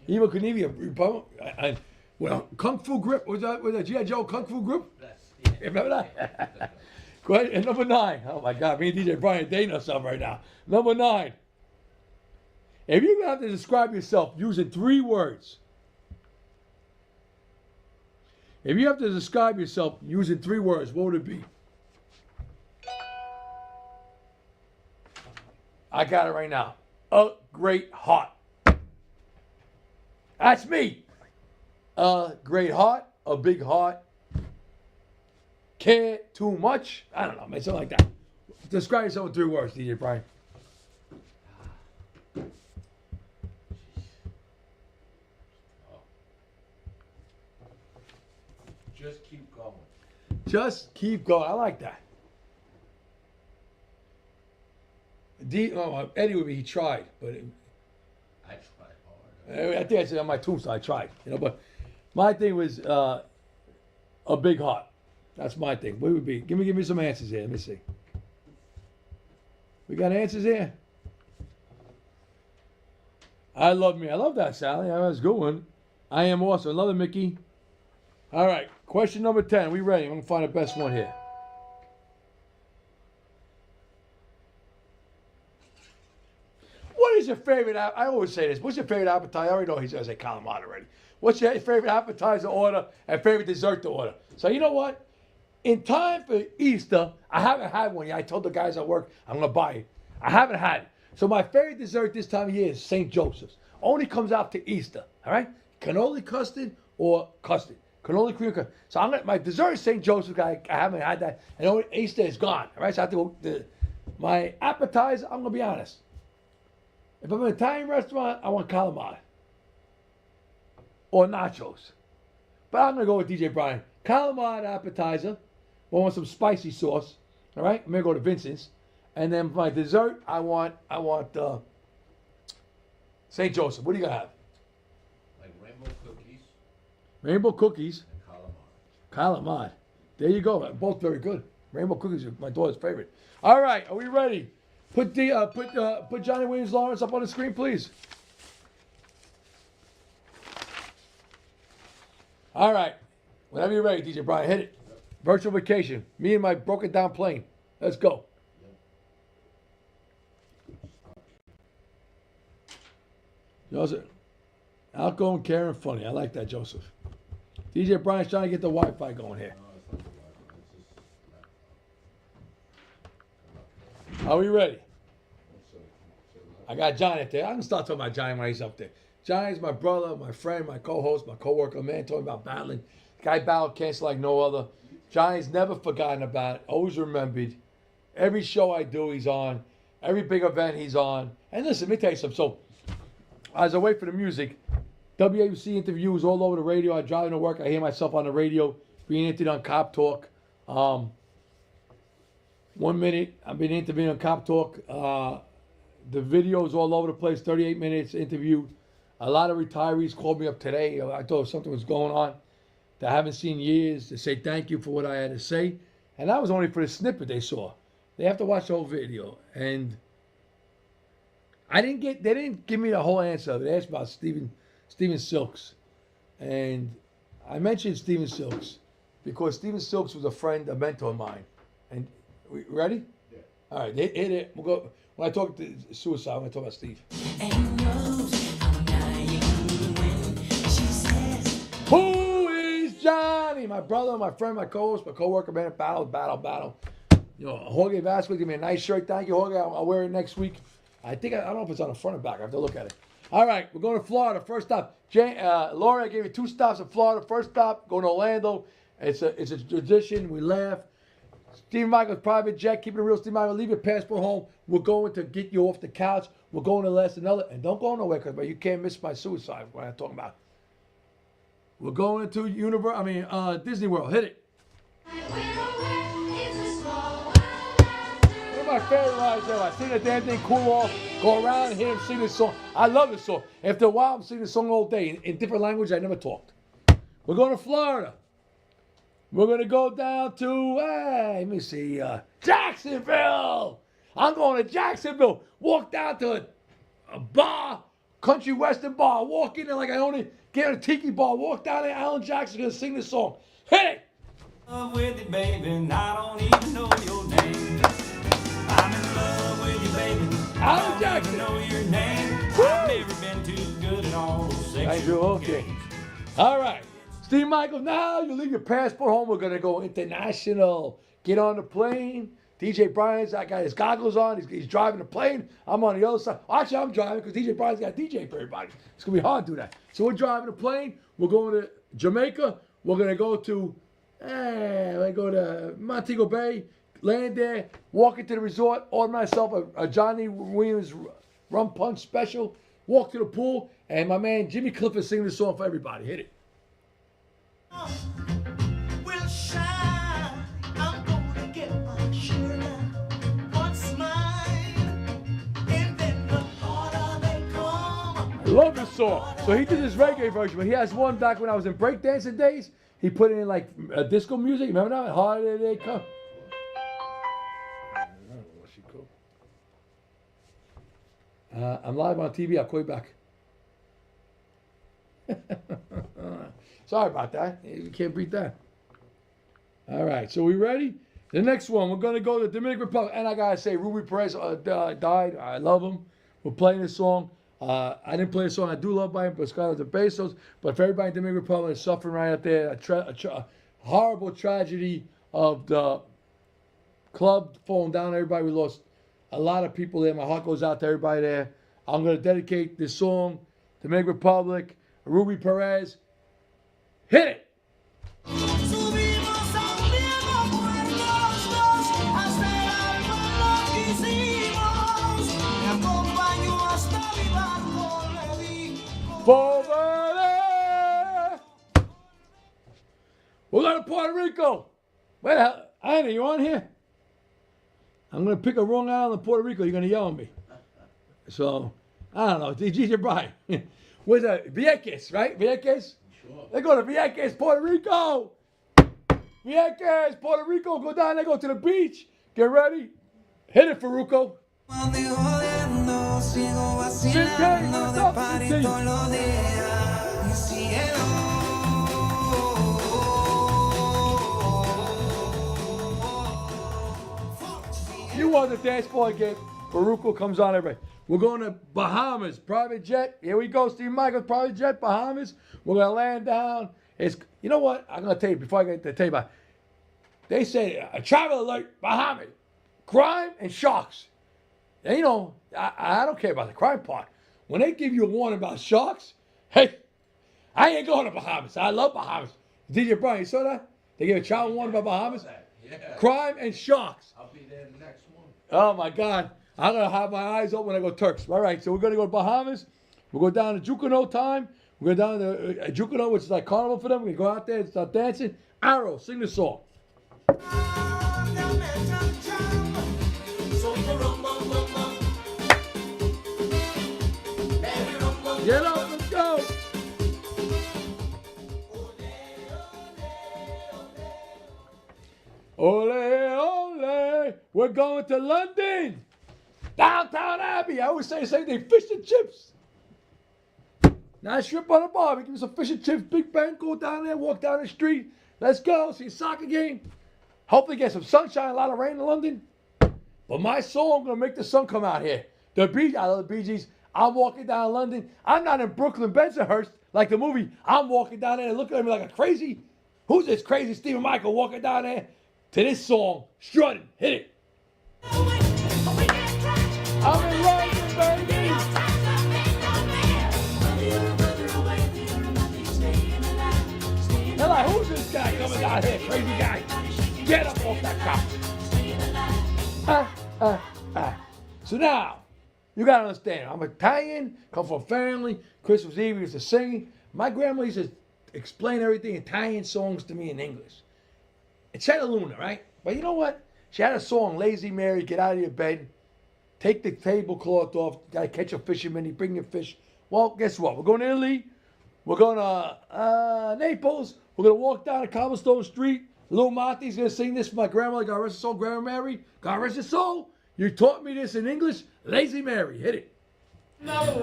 Evil Knievel. Well, Kung Fu Grip. Was that G.I. Joe Kung Fu Grip? Remember that? Go ahead. And number 9. Oh, my God. Me and DJ Brian dating ourselves right now. Number 9. If you have to describe yourself using 3 words. If you have to describe yourself using 3 words, what would it be? I got it right now. A great heart. That's me. A great heart, a big heart. Care too much. I don't know, man, something like that. Describe yourself in 3 words, DJ Brian. just keep going. Just keep going. I like that. Eddie would be, he tried, but I tried hard. I think I said on my tombstone, I tried, but my thing was a big heart. That's my thing. What would be? Give me some answers here. Let me see. We got answers here. I love me. I love that, Sally. That was a good one. I am awesome. I love it, Mickey. All right. Question number 10. We ready? I'm going to find the best one here. What is your favorite? I always say this. What's your favorite appetizer? I already know he's going to say calamari already. What's your favorite appetizer order and favorite dessert to order? So you know what? In time for Easter, I haven't had one yet. I told the guys at work I'm going to buy it. I haven't had it. So my favorite dessert this time of year is St. Joseph's. Only comes out to Easter, all right? Cannoli custard or custard. Cannoli cream custard. So my dessert is St. Joseph's. I haven't had that. And Easter is gone, all right? So I have to go. My appetizer, I'm going to be honest. If I'm in an Italian restaurant, I want calamari. Or nachos. But I'm going to go with DJ Brian. Calamari appetizer. I want some spicy sauce. All right? I'm going to go to Vincent's. And then for my dessert, I want St. Joseph. What do you got to have? Like rainbow cookies Rainbow cookies. and calamari. Calamari. There you go. Both very good. Rainbow cookies are my daughter's favorite. All right. Are we ready? Put Johnny Williams Lawrence up on the screen, please. All right. Whenever you're ready, DJ Brian, hit it. Virtual vacation. Me and my broken down plane. Let's go. Joseph. Outgoing, caring, funny. I like that, Joseph. DJ Brian's trying to get the Wi-Fi going here. No, it's not the Wi-Fi. It's just Are we ready? so I got Johnny up there. I can start talking about Johnny when he's up there. Johnny's my brother, my friend, my co-host, my co-worker. Man, talking about battling. The guy battled cancer like no other. Johnny's never forgotten about it. Always remembered. Every show I do, he's on. Every big event, he's on. And listen, let me tell you something. So, as I wait for the music, WABC interviews all over the radio. I drive to work. I hear myself on the radio being interviewed on Cop Talk. 1 minute, I've been interviewing on Cop Talk. The videos all over the place. 38 minutes interview. A lot of retirees called me up today. I thought something was going on that I haven't seen in years to say thank you for what I had to say. And that was only for the snippet they saw. They have to watch the whole video. And they didn't give me the whole answer. They asked about Stephen Silks. And I mentioned Stephen Silks because Stephen Silks was a friend, a mentor of mine. And we ready? Yeah. All right, hit it. We'll go. When I talk to suicide, I'm going to talk about Steve. Who is Johnny? My brother, my friend, my co-host, my co-worker, man. Battle. You know, Jorge Vasquez gave me a nice shirt. Thank you, Jorge. I'll wear it next week. I don't know if it's on the front or back. I have to look at it. All right, we're going to Florida. First stop. Laura, I gave you 2 stops in Florida. First stop, going to Orlando. It's a tradition. We laugh. Steve Michaels, private jet. Keeping it real, Steve Michaels. Leave your passport home. We're going to get you off the couch. We're going to last another. And don't go nowhere, because you can't miss my suicide. What I'm talking about. We're going to Disney World. Hit it. One of my favorite rides ever. I sing the damn thing cool off, go around and hear him sing this song. I love this song. After a while, I'm singing this song all day in different language I never talked. We're going to Florida. We're going to go down to, let me see, Jacksonville. I'm going to Jacksonville. Walk down to a bar, country western bar. Walk in there like I own it. Get a tiki bar. Walk down there. Alan Jackson's going to sing this song. Hit it. Love with you, baby, and I don't even know your name. I'm in love with you, baby. Alan Jackson. I don't even know your name. Woo! I've never been too good at all sexual Okay. games. All right. Steve Michaels, now you leave your passport home. We're going to go international. Get on the plane. DJ Brian's got his goggles on. He's driving the plane. I'm on the other side. Actually, I'm driving because DJ Brian's got DJ for everybody. It's going to be hard to do that. So we're driving the plane. We're going to Jamaica. We're going to go to Montego Bay, land there, walk into the resort, order myself a Johnny Williams rum punch special, walk to the pool, and my man Jimmy Cliff is singing this song for everybody. Hit it. Will shine. I'm gonna get my share of what's mine, and then the harder they come. I love this song. So he did this reggae version, but he has one back when I was in breakdancing days. He put it in like disco music. Remember that? Harder they come. I don't know what she called. I'm live on TV. I'll call you back. Sorry about that. You can't beat that. All right, so we ready? The next one, we're going to go to the Dominican Republic. And I got to say, Ruby Perez died. I love him. We're playing this song. I didn't play the song I do love by him, Pescado de Besos. But for everybody in the Dominican Republic is suffering right out there, a horrible tragedy of the club falling down. Everybody, we lost a lot of people there. My heart goes out to everybody there. I'm going to dedicate this song to Dominican Republic, Ruby Perez. Hit it. Subimos a un viejo puertos dos, hasta el alma lo quisimos. Me acompañó hasta mi barco, le di. Over there. We're going to Puerto Rico. Wait, Anna, you on here? I'm going to pick a wrong island in Puerto Rico. You're going to yell at me. So, I don't know. DJ Brian. Where's that? Vieques, right? Vieques? Sure. They go to Vieques, Puerto Rico. Vieques, Puerto Rico. Go down there, go to the beach. Get ready. Hit it, Faruco. Ando jodiendo, sigo vacilando, despacito lo deja mi cielo. You won the dance floor game. Faruco comes on, everybody. We're going to Bahamas, private jet. Here we go, Steve Michaels, private jet, Bahamas. We're going to land down. You know what? I'm going to tell you before I get to tell you about it. They say a travel alert, Bahamas, crime and sharks. And you know, I don't care about the crime part. when they give you a warning about sharks, hey, I ain't going to Bahamas. I love Bahamas. DJ Brian, you saw that? They gave a child warning about Bahamas. Yeah. Crime and sharks. I'll be there the next one. Oh my God. I'm going to have my eyes open when I go Turks. All right, so we're going to go to Bahamas. We'll go down to Jukano time. We're going down to Jukano, which is like carnival for them. We're going to go out there and start dancing. Arrow, sing the song. Get up, let's go. Ole, ole, we're going to London. Downtown Abbey. I always say the same thing, fish and chips. Nice shrimp on a barbie. Give me some fish and chips. Big Bang, go down there, walk down the street. Let's go, see a soccer game. Hopefully get some sunshine, a lot of rain in London. But my song gonna make the sun come out here. The Bee Gees, I love the Bee Gees. I'm walking down London. I'm not in Brooklyn, Bensonhurst, like the movie. I'm walking down there and looking at me like a crazy. Who's this crazy Stephen Michael walking down there to this song? Strutting, hit it. I'm in London, baby. They're like, who's this guy coming down here? Crazy guy. Get up off that couch. So now, you gotta understand, I'm Italian, come from a family. Christmas Eve, we used to sing. My grandma used to explain everything, Italian songs to me in English. It's Cheddar Luna, right? But you know what? She had a song, Lazy Mary, get out of your bed, take the tablecloth off, gotta catch a fisherman, you bring your fish. Well, guess what? We're going to Italy. We're going to Naples. We're going to walk down a cobblestone street. Lil Monty's going to sing this for my grandma, God rest her soul, Grandma Mary. God rest her soul. You taught me this in English. Lazy Mary. Hit it. That's the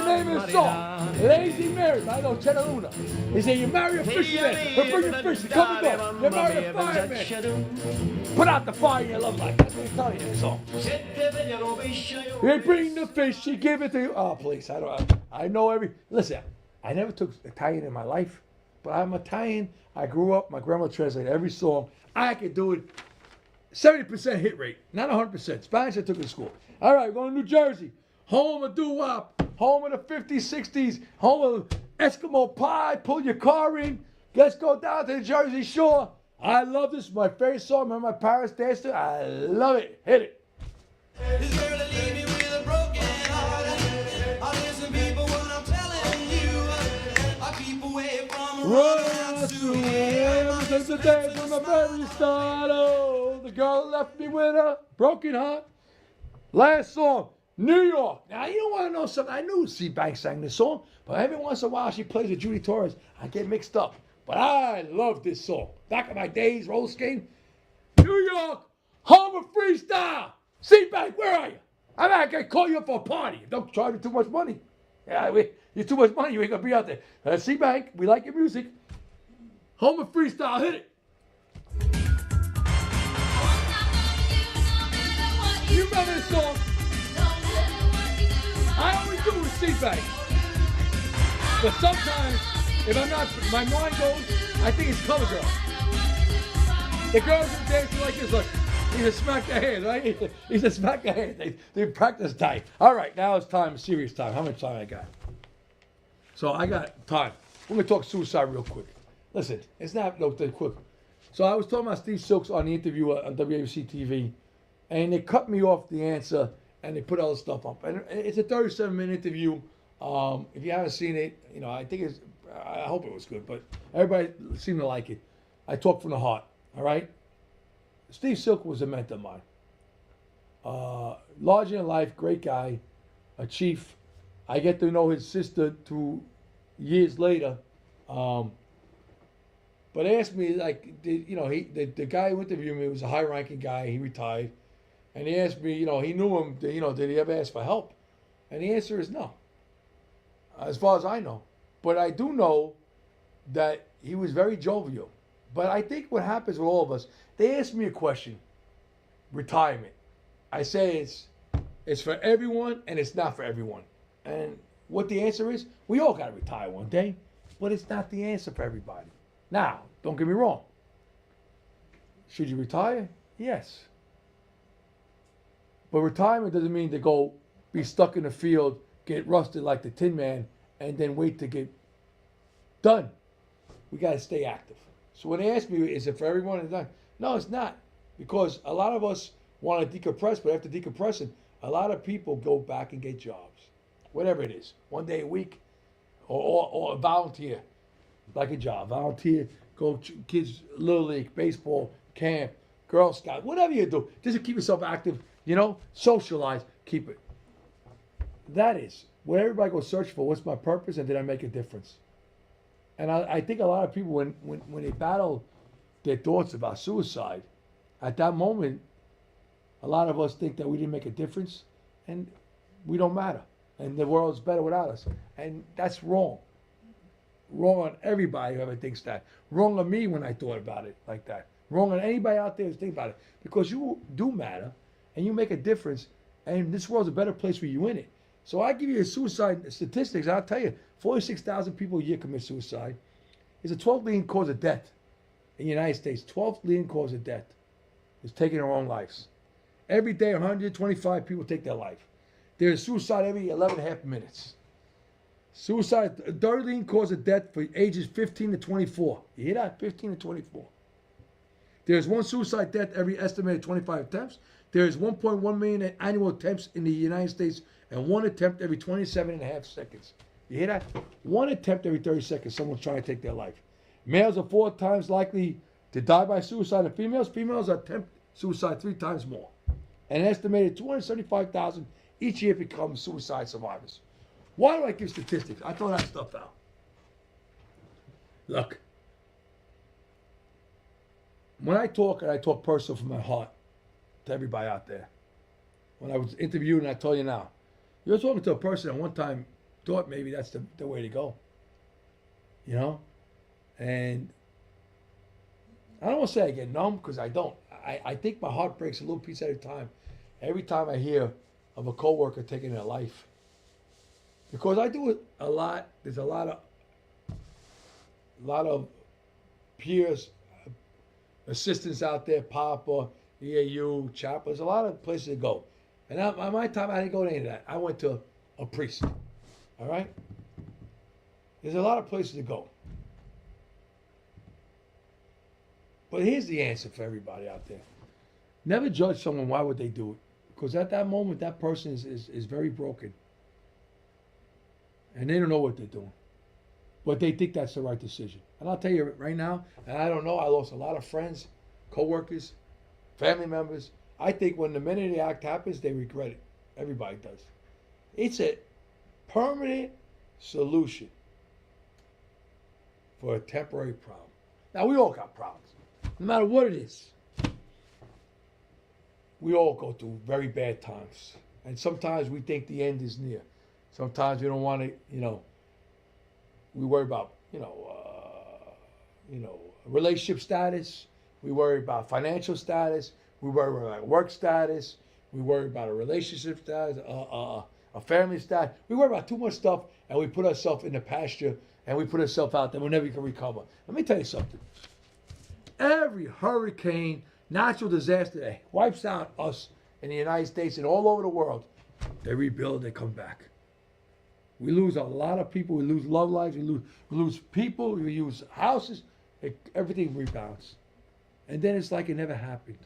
name of the song. Lazy Mary. I know, Cheddar Luna. They say you marry a fisherman. Or bring your fish. You come and go. You marry a fireman. Put out the fire in your love life. That's what he's telling you in the song. You bring the fish. She give it to you. Oh, please. I know every. Listen, I never took Italian in my life. But I'm Italian. I grew up. My grandma translated every song. I could do it. 70% hit rate, not 100%. Spanish I took in school. All right, we're going to New Jersey. Home of doo-wop, home of the 50s, 60s, home of Eskimo pie. Pull your car in. Let's go down to the Jersey Shore. I love this. My favorite song. Remember my parents danced to it? I love it. Hit it. This girl that leave me with a broken heart. Listen, people, what I'm telling you. I keep away from Run to him since the day from the very start. Oh, the girl left me with a broken heart. Last song, New York. Now, you don't want to know something. I knew C. Banks sang this song, but every once in a while she plays with Judy Torres. I get mixed up. But I love this song. Back in my days, roller skating. New York, home of freestyle. C. Bank, where are you? I'm not going to call you up for a party. Don't charge me too much money. Yeah, you too much money, you ain't going to be out there. C. Bank, we like your music. Home of freestyle, hit it. You remember this song? I always do with C-Bank. But sometimes, if I'm not, my mind goes, I think it's Cover Girl. The girls are dancing like this, look. He's a smack their hands, right? He's a smack their hands. They practice tight. All right, now it's time, serious time. How much time I got? So I got time. We're going to talk suicide real quick. Listen, it's not no quick. So I was talking about Steve Silks on the interview on WABC TV, and they cut me off the answer, and they put all the stuff up. And it's a 37-minute interview. If you haven't seen it, you know, I hope it was good, but everybody seemed to like it. I talk from the heart, all right? Steve Silk was a mentor of mine. Larger in life, great guy, a chief. I get to know his sister 2 years later. But they asked me, like, the guy who interviewed me was a high-ranking guy. He retired. And he asked me, he knew him, did he ever ask for help? And the answer is no, as far as I know. But I do know that he was very jovial. But I think what happens with all of us, they ask me a question, retirement. I say it's for everyone and it's not for everyone. And what the answer is, we all got to retire one day, but it's not the answer for everybody. Now, don't get me wrong. Should you retire? Yes. But retirement doesn't mean to go be stuck in the field, get rusted like the Tin Man, and then wait to get done. We got to stay active. So when they ask me, is it for everyone? It's not. No, it's not. Because a lot of us want to decompress, but after decompressing, a lot of people go back and get jobs. Whatever it is. 1 day a week or volunteer. Like a job. Volunteer, go kids, Little League, baseball, camp, Girl Scout, whatever you do. Just to keep yourself active, socialize, keep it. That is what everybody goes search for. What's my purpose and did I make a difference? And I think a lot of people, when they battle their thoughts about suicide, at that moment, a lot of us think that we didn't make a difference and we don't matter. And the world's better without us. And that's wrong. Wrong on everybody who ever thinks that. Wrong on me when I thought about it like that. Wrong on anybody out there who's thinking about it. Because you do matter and you make a difference and this world's a better place for you in it. So I give you the suicide statistics. I'll tell you, 46,000 people a year commit suicide. It's a 12th leading cause of death in the United States. 12th leading cause of death is taking their own lives. Every day, 125 people take their life. There's suicide every 11.5 minutes. Suicide, third leading cause of death for ages 15 to 24. You hear that? 15 to 24. There's one suicide death every estimated 25 attempts. There is 1.1 million annual attempts in the United States and one attempt every 27.5 seconds. You hear that? One attempt every 30 seconds, someone's trying to take their life. Males are 4 times likely to die by suicide than females. Females attempt suicide 3 times more. And an estimated 275,000 each year become suicide survivors. Why do I give statistics? I throw that stuff out. Look, when I talk, and I talk personal from my heart to everybody out there. When I was interviewed, and I tell you now, you're talking to a person that one time thought maybe that's the way to go. And I don't want to say I get numb because I don't. I think my heart breaks a little piece at a time. Every time I hear of a coworker taking their life. Because I do it a lot. There's a lot of peers, assistants out there, Papa, EAU, Chapel. There's a lot of places to go. And at my time, I didn't go to any of that. I went to a priest. All right? There's a lot of places to go. But here's the answer for everybody out there. Never judge someone, why would they do it? Because at that moment, that person is very broken. And they don't know what they're doing. But they think that's the right decision. And I'll tell you right now, and I don't know, I lost a lot of friends, co-workers, family members. I think when the minute the act happens, they regret it. Everybody does. It's a permanent solution for a temporary problem. Now, we all got problems. No matter what it is. We all go through very bad times. And sometimes we think the end is near. Sometimes we don't want to, we worry about, relationship status. We worry about financial status. We worry about work status. We worry about a relationship status, a family status. We worry about too much stuff, and we put ourselves in the pasture, and we put ourselves out there. We never can recover. Let me tell you something. Every hurricane, natural disaster that wipes out us in the United States and all over the world, they rebuild, they come back. We lose a lot of people. We lose love lives. We lose people. We lose houses. Everything rebounds. And then it's like it never happened.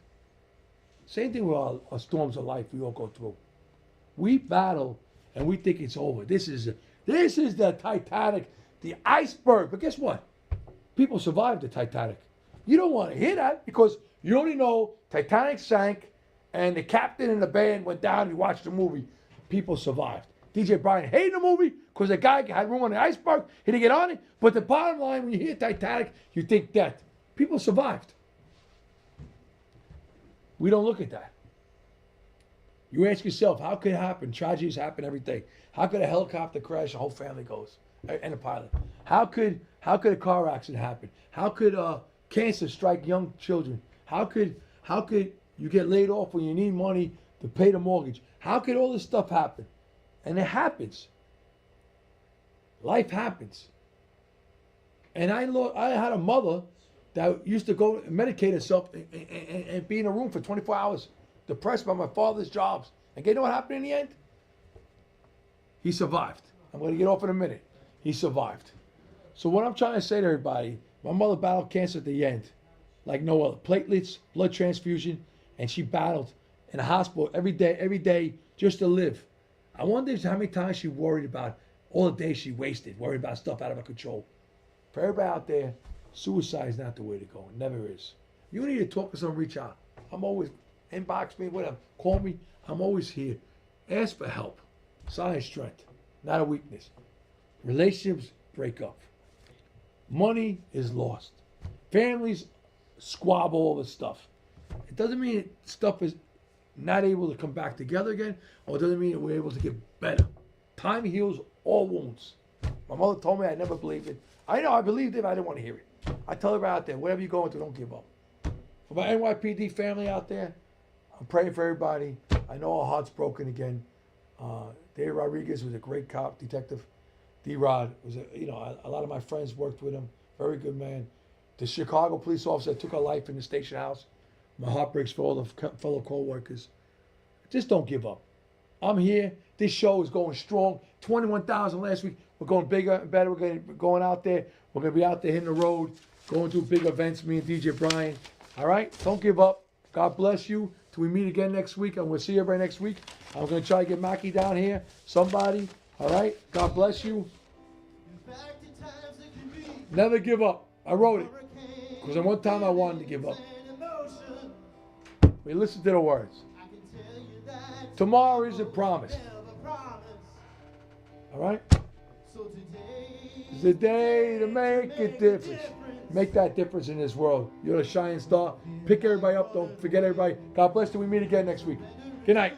Same thing with our storms of life we all go through. We battle and we think it's over. This is the Titanic, the iceberg. But guess what? People survived the Titanic. You don't want to hear that because you only know Titanic sank and the captain and the band went down. You watched the movie. People survived. DJ Bryan hated the movie because the guy had room on the iceberg. He didn't get on it. But the bottom line, when you hear Titanic, you think death. People survived. We don't look at that. You ask yourself, how could it happen? Tragedies happen every day. How could a helicopter crash? The whole family goes, and a pilot. How could a car accident happen? How could cancer strike young children? How could you get laid off when you need money to pay the mortgage? How could all this stuff happen? And it happens. Life happens. And I had a mother that used to go and medicate herself and be in a room for 24 hours, depressed by my father's jobs. And you know what happened in the end? He survived. I'm going to get off in a minute. He survived. So what I'm trying to say to everybody, my mother battled cancer at the end, like no other. Platelets, blood transfusion, and she battled in the hospital every day just to live. I wonder how many times she worried about all the days she wasted, worried about stuff out of her control. For everybody out there, suicide is not the way to go. It never is. You need to talk to someone, reach out. I'm always, inbox me, whatever. Call me. I'm always here. Ask for help. Sign of strength, not a weakness. Relationships break up. Money is lost. Families squabble over stuff. It doesn't mean stuff is not able to come back together again, or it doesn't mean that we're able to get better. Time heals all wounds. My mother told me I never believed it. I know I believed it, but I didn't want to hear it. I tell everybody out there, whatever you're going through, don't give up. For my NYPD family out there, I'm praying for everybody. I know our heart's broken again. Dave Rodriguez was a great cop, detective. D-Rod was, a lot of my friends worked with him. Very good man. The Chicago police officer that took our life in the station house. My heart breaks for all the fellow co-workers. Just don't give up. I'm here. This show is going strong. 21,000 last week. We're going bigger and better. We're going out there. We're going to be out there hitting the road, going to big events, me and DJ Brian. All right? Don't give up. God bless you. Till we meet again next week. I'm going to see everybody next week. I'm going to try to get Mackie down here. Somebody. All right? God bless you. Never give up. I wrote it. Because at one time I wanted to give up. We listen to the words. Tomorrow isn't promised. All right? It's the day to make a difference. Make that difference in this world. You're a shining star. Pick everybody up. Don't forget everybody. God bless you. We meet again next week. Good night.